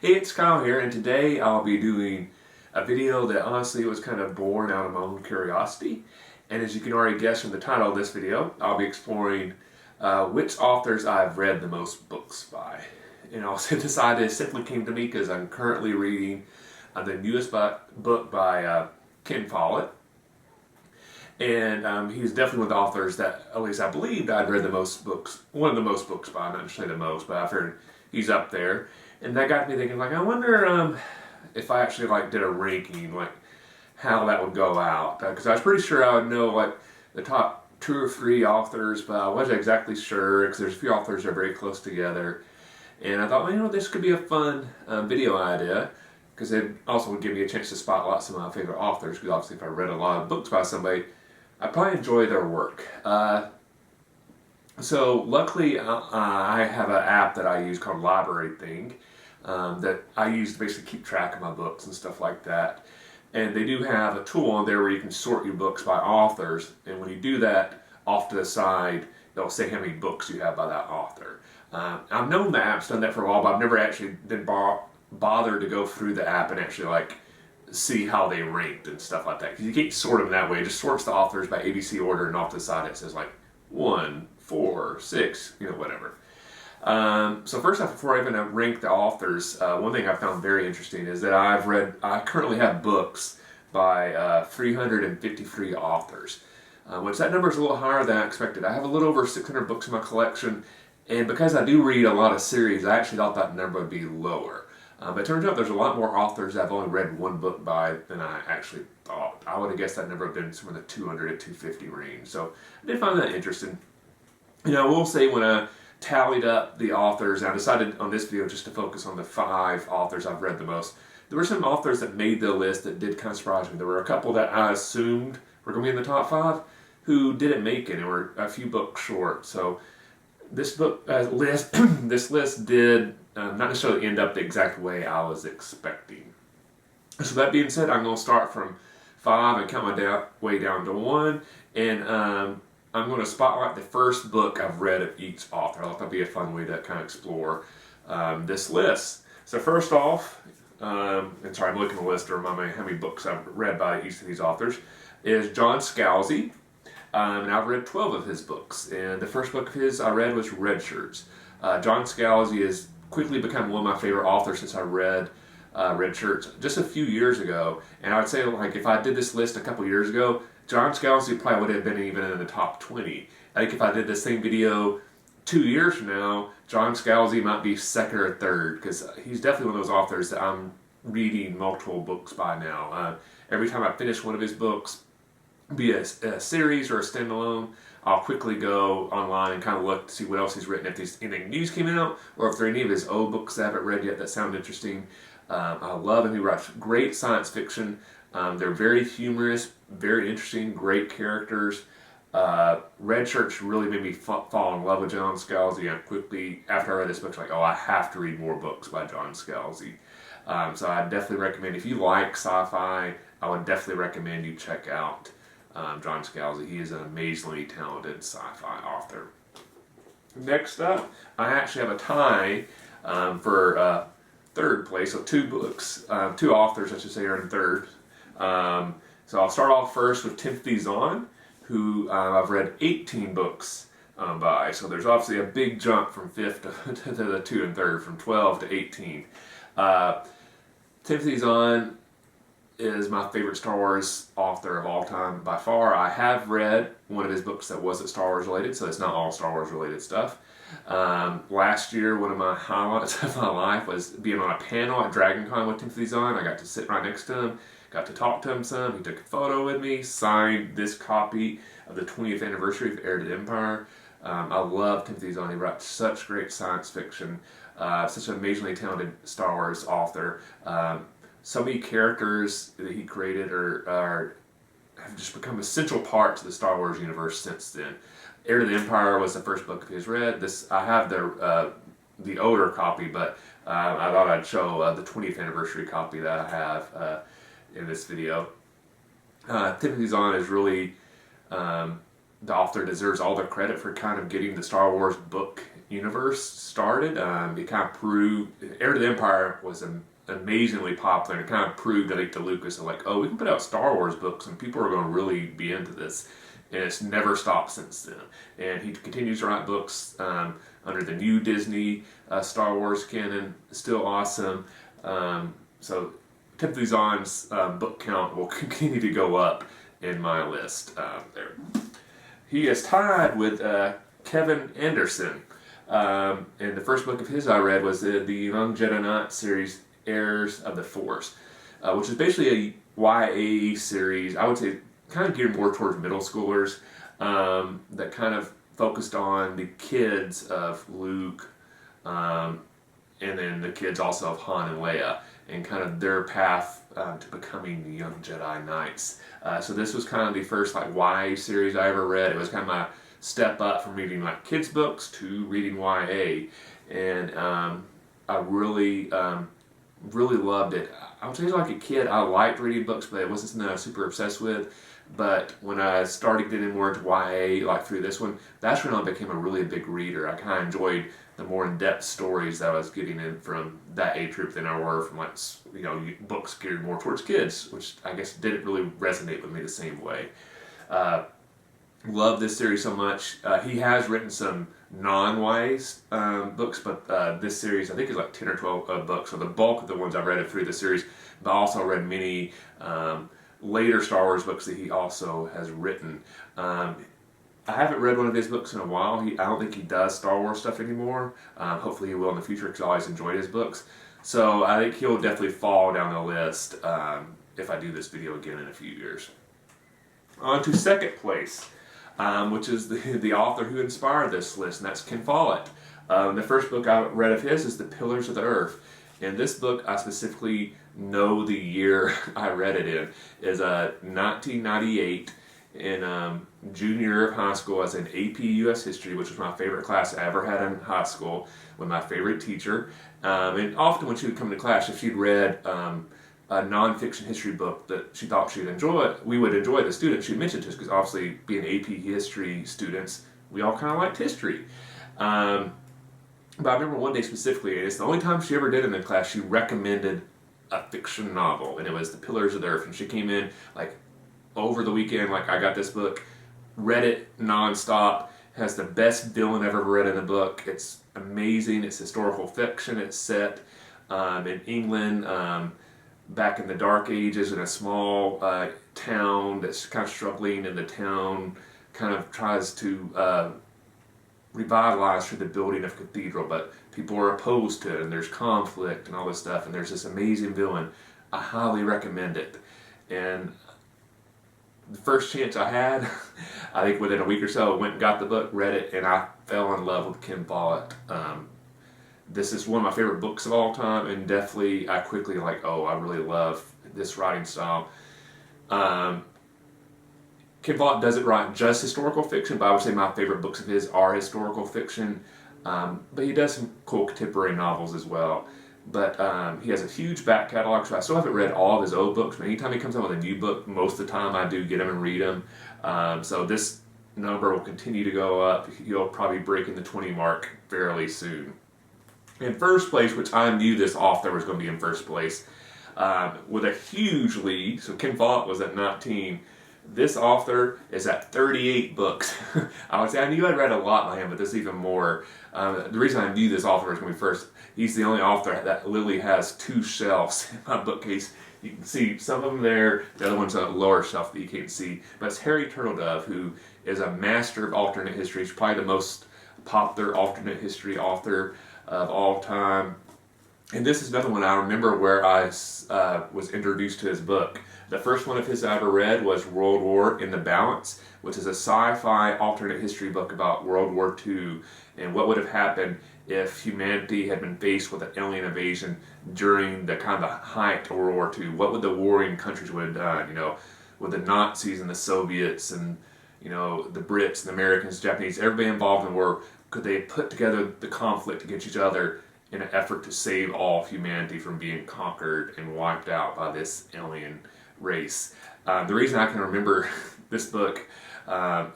Hey, it's Kyle here, and today I'll be doing a video that honestly was kind of born out of my own curiosity. And as you can already guess from the title of this video, I'll be exploring which authors I've read the most books by. And I'll say this idea simply came to me because I'm currently reading the newest book by Ken Follett. And he's definitely one of the authors that, at least I believed, I'd read the most books, one of the most books by, not necessarily the most, but I've heard he's up there. And that got me thinking, like, I wonder if I actually, like, did a ranking, like, how that would go out. Because I was pretty sure I would know, like, the top 2 or 3 authors, but I wasn't exactly sure, because there's a few authors that are very close together. And I thought, well, you know, this could be a fun video idea, because it also would give me a chance to spotlight some of my favorite authors, because obviously if I read a lot of books by somebody, I'd probably enjoy their work. So luckily I have an app that I use called Library Thing that I use to basically keep track of my books and stuff like that. And they do have a tool on there where you can sort your books by authors, and when you do that, off to the side they'll say how many books you have by that author. I've known the app's done that for a while, but I've never actually been bothered to go through the app and actually like see how they ranked and stuff like that, because you can't sort them that way. It just sorts the authors by ABC order, and off to the side it says like 1, 4, 6, you know, whatever. So first off, before I even rank the authors, one thing I found very interesting is that I currently have books by 353 authors, which that number is a little higher than I expected. I have a little over 600 books in my collection, and because I do read a lot of series, I actually thought that number would be lower. But it turns out there's a lot more authors I've only read one book by than I actually thought. I would have guessed that number would have been somewhere in the 200 to 250 range. So I did find that interesting. You know, I will say when I tallied up the authors, and I decided on this video just to focus on the 5 authors I've read the most. There were some authors that made the list that did kind of surprise me. There were a couple that I assumed were going to be in the top 5 who didn't make it and were a few books short. So this this list did not necessarily end up the exact way I was expecting. So that being said, I'm going to start from 5 and count my way down to 1, and I'm going to spotlight the first book I've read of each author. I thought that'd be a fun way to kind of explore this list. So first off, and sorry, I'm looking at the list to remind me how many books I've read by each of these authors, is John Scalzi. And I've read 12 of his books, and the first book of his I read was Red Shirts. John Scalzi has quickly become one of my favorite authors since I read Red Shirts just a few years ago. And I would say, like, if I did this list a couple years ago, John Scalzi probably would have been even in the top 20. I think if I did the same video 2 years from now, John Scalzi might be second or third, because he's definitely one of those authors that I'm reading multiple books by now. Every time I finish one of his books, be a series or a standalone, I'll quickly go online and kind of look to see what else he's written, if there's anything news came out, or if there are any of his old books I haven't read yet that sound interesting. I love him. He writes great science fiction. They're very humorous, very interesting, great characters. Red Shirts really made me fall in love with John Scalzi, and quickly, after I read this book, I was like, oh, I have to read more books by John Scalzi. So I definitely recommend, if you like sci-fi, I would definitely recommend you check out John Scalzi. He is an amazingly talented sci-fi author. Next up, I actually have a tie for third place, so 2 books, 2 authors, I should say, are in third. So I'll start off first with Timothy Zahn, who I've read 18 books by. So there's obviously a big jump from 5th to the 2 and 3rd, from 12 to 18. Timothy Zahn is my favorite Star Wars author of all time by far. I have read one of his books that wasn't Star Wars related, so it's not all Star Wars related stuff. Last year, one of my highlights of my life was being on a panel at DragonCon with Timothy Zahn. I got to sit right next to him, got to talk to him some. He took a photo with me, signed this copy of the 20th anniversary of Heir to the Empire. I love Timothy Zahn. He writes such great science fiction, such an amazingly talented Star Wars author. So many characters that he created have just become essential parts of the Star Wars universe since then. Heir to the Empire was the first book of his read. I have the older copy, but I thought I'd show the 20th anniversary copy that I have in this video. Timothy Zahn is really the author deserves all the credit for kind of getting the Star Wars book universe started. It kind of proved Heir to the Empire was amazingly popular, and it kind of proved, I think, to Lucas, like, oh, we can put out Star Wars books and people are going to really be into this. And it's never stopped since then. And he continues to write books under the new Disney Star Wars canon. Still awesome. So Timothy Zahn's book count will continue to go up in my list there. He is tied with Kevin Anderson. And the first book of his I read was the Young Jedi Knight series, Heirs of the Force, which is basically a YA series, I would say kind of geared more towards middle schoolers, that kind of focused on the kids of Luke, and then the kids also of Han and Leia, and kind of their path to becoming the Young Jedi Knights. So this was kind of the first like YA series I ever read. It was kind of my step up from reading like kids books to reading YA, and I really loved it. I would say like a kid, I liked reading books, but it wasn't something I was super obsessed with. But when I started getting more into YA, like through this one, that's when I became a really big reader. I kind of enjoyed the more in-depth stories that I was getting in from that age group than I were from like, you know, books geared more towards kids, which I guess didn't really resonate with me the same way. Love this series so much. He has written some non-YA books, but this series I think is like 10 or 12 books, so the bulk of the ones I've read through the series, but I also read many later Star Wars books that he also has written. I haven't read one of his books in a while. I don't think he does Star Wars stuff anymore. Hopefully he will in the future, because I always enjoyed his books. So I think he'll definitely fall down the list if I do this video again in a few years. On to second place, which is the author who inspired this list, and that's Ken Follett. The first book I read of his is The Pillars of the Earth. And this book, I specifically know the year I read it in, is 1998 in junior year of high school. I was in AP US History, which was my favorite class I ever had in high school, with my favorite teacher. And often when she would come to class, if she'd read a nonfiction history book that she thought she'd enjoy, we would enjoy the students she'd mention to us, because obviously being AP history students, we all kind of liked history. But I remember one day specifically, and it's the only time she ever did it in the class, she recommended a fiction novel, and it was The Pillars of the Earth. And she came in like over the weekend, like, I got this book, read it nonstop, has the best villain I've ever read in a book. It's amazing. It's historical fiction. It's set in England back in the Dark Ages, in a small town that's kind of struggling, and the town kind of tries to revitalized through the building of cathedral, but people are opposed to it, and there's conflict and all this stuff, and there's this amazing villain. I highly recommend it. And the first chance I had, I think within a week or so, I went and got the book, read it, and I fell in love with Ken Follett. This is one of my favorite books of all time, and definitely I quickly like, oh, I really love this writing style. Ken Follett doesn't write just historical fiction, but I would say my favorite books of his are historical fiction. But he does some cool contemporary novels as well. But he has a huge back catalog, so I still haven't read all of his old books. But anytime he comes out with a new book, most of the time I do get him and read them. So this number will continue to go up. He'll probably break in the 20 mark fairly soon. In first place, which I knew this author was going to be in first place, with a huge lead. So Ken Follett was at 19. This author is at 38 books. I would say I knew I'd read a lot by him, but this is even more. The reason I knew this author was going to be first, he's the only author that literally has 2 shelves in my bookcase. You can see some of them there, the other one's on a lower shelf that you can't see. But it's Harry Turtledove, who is a master of alternate history. He's probably the most popular alternate history author of all time. And this is another one I remember where I was introduced to his book. The first one of his I ever read was World War in the Balance, which is a sci-fi alternate history book about World War II and what would have happened if humanity had been faced with an alien invasion during the kind of height of World War II. What would the warring countries would have done, you know, with the Nazis and the Soviets and, you know, the Brits and the Americans, Japanese, everybody involved in the war, could they put together the conflict against each other in an effort to save all of humanity from being conquered and wiped out by this alien race. The reason I can remember this book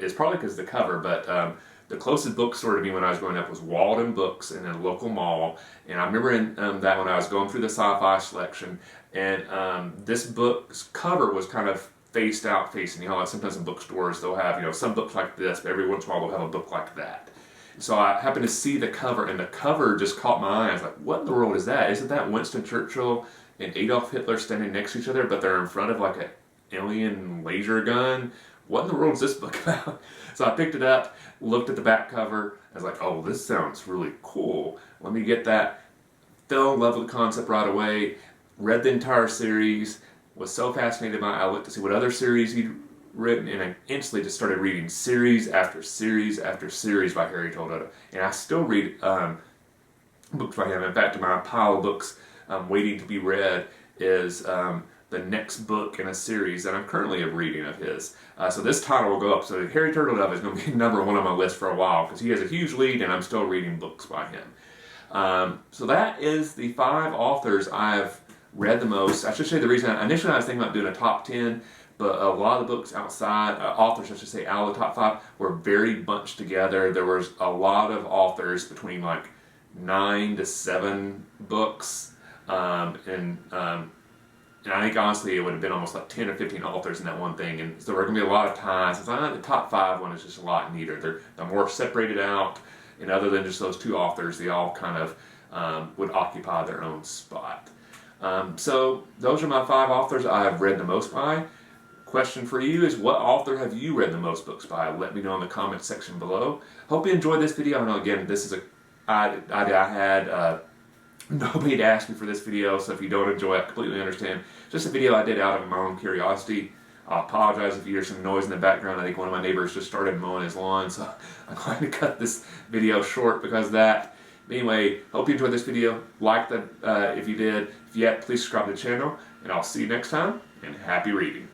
is probably because of the cover, but The closest bookstore to me when I was growing up was Walden Books in a local mall, and I remember that when I was going through the sci-fi selection, and this book's cover was kind of faced out facing. You know, like sometimes in bookstores they'll have, you know, some books like this, but every once in a while they'll have a book like that. So I happened to see the cover, and the cover just caught my eye. I was like, what in the world is that? Isn't that Winston Churchill and Adolf Hitler standing next to each other, but they're in front of like an alien laser gun? What in the world is this book about? So I picked it up, looked at the back cover. I was like, oh, this sounds really cool. Let me get that. Fell in love with the concept right away. Read the entire series. Was so fascinated by it. I looked to see what other series he'd written, and I instantly just started reading series after series after series by Harry Toledo. And I still read books by him. In fact, my pile of books waiting to be read is the next book in a series that I'm currently reading of his. So this title will go up. So Harry Turtledove is going to be number one on my list for a while because he has a huge lead and I'm still reading books by him. So that is the 5 authors I've read the most. I should say the reason, initially I was thinking about doing a top 10, but a lot of the books outside, authors I should say, out of the top 5 were very bunched together. There was a lot of authors between like 9 to 7 books. And I think honestly it would have been almost like 10 or 15 authors in that one thing, and so there are going to be a lot of ties. It's like, the top 5 one is just a lot neater. They're more separated out, and other than just those 2 authors, they all kind of would occupy their own spot. So those are my 5 authors I have read the most by. Question for you is, what author have you read the most books by? Let me know in the comment section below. Hope you enjoyed this video. I know, again, this is an idea I had. Nobody had asked me for this video, so if you don't enjoy it, I completely understand. Just a video I did out of my own curiosity. I apologize if you hear some noise in the background. I think one of my neighbors just started mowing his lawn, so I'm going to cut this video short because of that. But anyway, hope you enjoyed this video. Like if you did. If yet, please subscribe to the channel, and I'll see you next time, and happy reading.